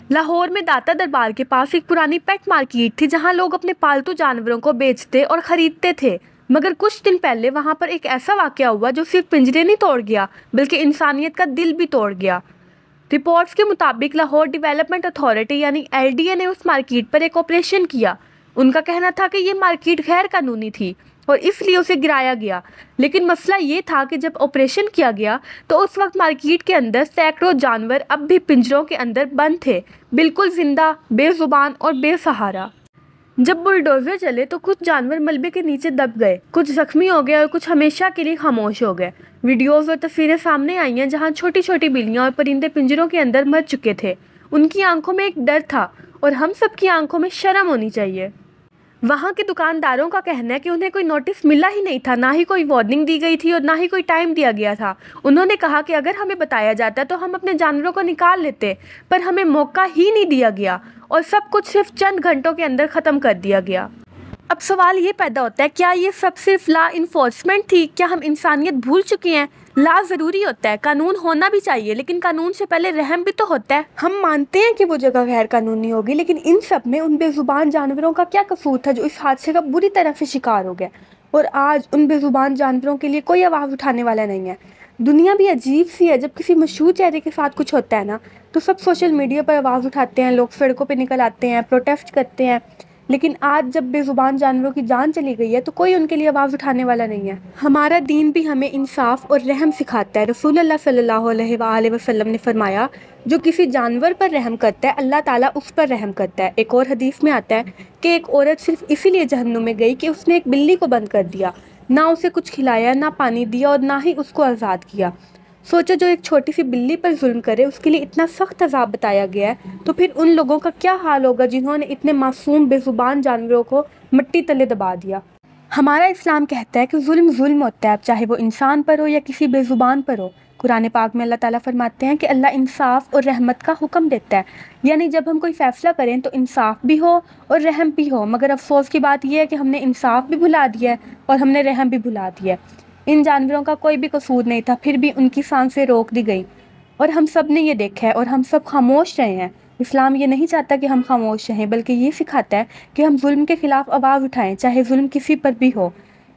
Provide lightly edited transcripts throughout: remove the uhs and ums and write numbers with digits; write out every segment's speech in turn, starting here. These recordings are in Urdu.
لاہور میں داتا دربار کے پاس ایک پرانی پیٹ مارکیٹ تھی جہاں لوگ اپنے پالتو جانوروں کو بیچتے اور خریدتے تھے، مگر کچھ دن پہلے وہاں پر ایک ایسا واقعہ ہوا جو صرف پنجرے نہیں توڑ گیا بلکہ انسانیت کا دل بھی توڑ گیا۔ رپورٹس کے مطابق لاہور ڈیولپمنٹ اتھارٹی یعنی LDA نے اس مارکیٹ پر ایک آپریشن کیا۔ ان کا کہنا تھا کہ یہ مارکیٹ غیر قانونی تھی اور اس لیے اسے گرایا گیا، لیکن مسئلہ یہ تھا کہ جب آپریشن کیا گیا تو اس وقت مارکیٹ کے اندر سینکڑوں جانور اب بھی پنجروں کے اندر بند تھے، بالکل زندہ، بے زبان اور بے سہارا۔ جب بلڈوزر چلے تو کچھ جانور ملبے کے نیچے دب گئے، کچھ زخمی ہو گئے اور کچھ ہمیشہ کے لیے خاموش ہو گئے۔ ویڈیوز اور تصویریں سامنے آئی ہیں جہاں چھوٹی چھوٹی بلیاں اور پرندے پنجروں کے اندر مر چکے تھے۔ ان کی آنکھوں میں ایک ڈر تھا اور ہم سب کی آنکھوں میں شرم ہونی چاہیے۔ وہاں کے دکانداروں کا کہنا ہے کہ انہیں کوئی نوٹس ملا ہی نہیں تھا، نہ ہی کوئی وارننگ دی گئی تھی اور نہ ہی کوئی ٹائم دیا گیا تھا۔ انہوں نے کہا کہ اگر ہمیں بتایا جاتا تو ہم اپنے جانوروں کو نکال لیتے، پر ہمیں موقع ہی نہیں دیا گیا اور سب کچھ صرف چند گھنٹوں کے اندر ختم کر دیا گیا۔ اب سوال یہ پیدا ہوتا ہے، کیا یہ سب صرف لا انفورسمنٹ تھی؟ کیا ہم انسانیت بھول چکے ہیں؟ لا ضروری ہوتا ہے، قانون ہونا بھی چاہیے، لیکن قانون سے پہلے رحم بھی تو ہوتا ہے۔ ہم مانتے ہیں کہ وہ جگہ غیر قانونی ہوگی، لیکن ان سب میں ان بے زبان جانوروں کا کیا قصور تھا جو اس حادثے کا بری طرح سے شکار ہو گئے؟ اور آج ان بے زبان جانوروں کے لیے کوئی آواز اٹھانے والا نہیں ہے۔ دنیا بھی عجیب سی ہے، جب کسی مشہور چہرے کے ساتھ کچھ ہوتا ہے نا تو سب سوشل میڈیا پر آواز اٹھاتے ہیں، لوگ سڑکوں پہ نکل آتے ہیں، پروٹیسٹ کرتے ہیں، لیکن آج جب بے زبان جانوروں کی جان چلی گئی ہے تو کوئی ان کے لیے آواز اٹھانے والا نہیں ہے۔ ہمارا دین بھی ہمیں انصاف اور رحم سکھاتا ہے۔ رسول اللہ صلی اللہ علیہ وآلہ وسلم نے فرمایا، جو کسی جانور پر رحم کرتا ہے اللہ تعالیٰ اس پر رحم کرتا ہے۔ ایک اور حدیث میں آتا ہے کہ ایک عورت صرف اسی لیے جہنم میں گئی کہ اس نے ایک بلی کو بند کر دیا، نہ اسے کچھ کھلایا، نہ پانی دیا اور نہ ہی اس کو آزاد کیا۔ سوچو، جو ایک چھوٹی سی بلی پر ظلم کرے اس کے لیے اتنا سخت عذاب بتایا گیا ہے، تو پھر ان لوگوں کا کیا حال ہوگا جنہوں نے اتنے معصوم بے زبان جانوروں کو مٹی تلے دبا دیا۔ ہمارا اسلام کہتا ہے کہ ظلم ظلم ہوتا ہے، اب چاہے وہ انسان پر ہو یا کسی بے زبان پر ہو۔ قرآن پاک میں اللہ تعالیٰ فرماتے ہیں کہ اللہ انصاف اور رحمت کا حکم دیتا ہے، یعنی جب ہم کوئی فیصلہ کریں تو انصاف بھی ہو اور رحم بھی ہو، مگر افسوس کی بات یہ ہے کہ ہم نے انصاف بھی بھلا دیا ہے اور ہم نے رحم بھی بھلا دیا ہے۔ ان جانوروں کا کوئی بھی قصور نہیں تھا، پھر بھی ان کی سانسیں روک دی گئی اور ہم سب نے یہ دیکھا ہے اور ہم سب خاموش رہے ہیں۔ اسلام یہ نہیں چاہتا کہ ہم خاموش رہیں، بلکہ یہ سکھاتا ہے کہ ہم ظلم کے خلاف آواز اٹھائیں، چاہے ظلم کسی پر بھی ہو۔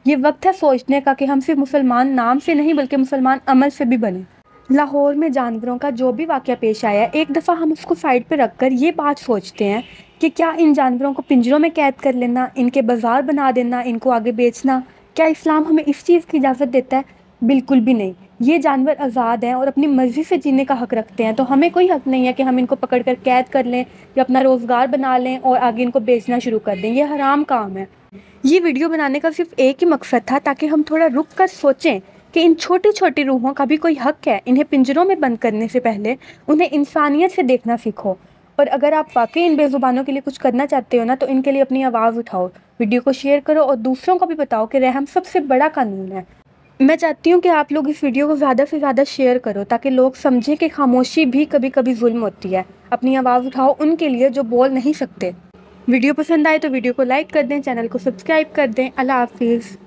یہ وقت ہے سوچنے کا کہ ہم صرف مسلمان نام سے نہیں بلکہ مسلمان عمل سے بھی بنیں۔ لاہور میں جانوروں کا جو بھی واقعہ پیش آیا ہے، ایک دفعہ ہم اس کو سائڈ پہ رکھ کر یہ بات سوچتے ہیں کہ کیا ان جانوروں کو پنجروں میں قید کر لینا، ان کے بازار بنا دینا، ان کو آگے بیچنا، کیا اسلام ہمیں اس چیز کی اجازت دیتا ہے؟ بالکل بھی نہیں۔ یہ جانور آزاد ہیں اور اپنی مرضی سے جینے کا حق رکھتے ہیں، تو ہمیں کوئی حق نہیں ہے کہ ہم ان کو پکڑ کر قید کر لیں یا اپنا روزگار بنا لیں اور آگے ان کو بیچنا شروع کر دیں۔ یہ حرام کام ہے۔ یہ ویڈیو بنانے کا صرف ایک ہی مقصد تھا، تاکہ ہم تھوڑا رک کر سوچیں کہ ان چھوٹی چھوٹی روحوں کا بھی کوئی حق ہے۔ انہیں پنجروں میں بند کرنے سے پہلے انہیں انسانیت سے دیکھنا سیکھو، اور اگر آپ واقعی ان بے زبانوں کے لیے کچھ کرنا چاہتے ہو نا تو ان کے لیے اپنی آواز اٹھاؤ، ویڈیو کو شیئر کرو اور دوسروں کو بھی بتاؤ کہ رحم سب سے بڑا قانون ہے۔ میں چاہتی ہوں کہ آپ لوگ اس ویڈیو کو زیادہ سے زیادہ شیئر کرو تاکہ لوگ سمجھیں کہ خاموشی بھی کبھی کبھی ظلم ہوتی ہے۔ اپنی آواز اٹھاؤ ان کے لیے جو بول نہیں سکتے۔ ویڈیو پسند آئے تو ویڈیو کو لائک کر دیں، چینل کو سبسکرائب کر دیں۔ اللہ حافظ۔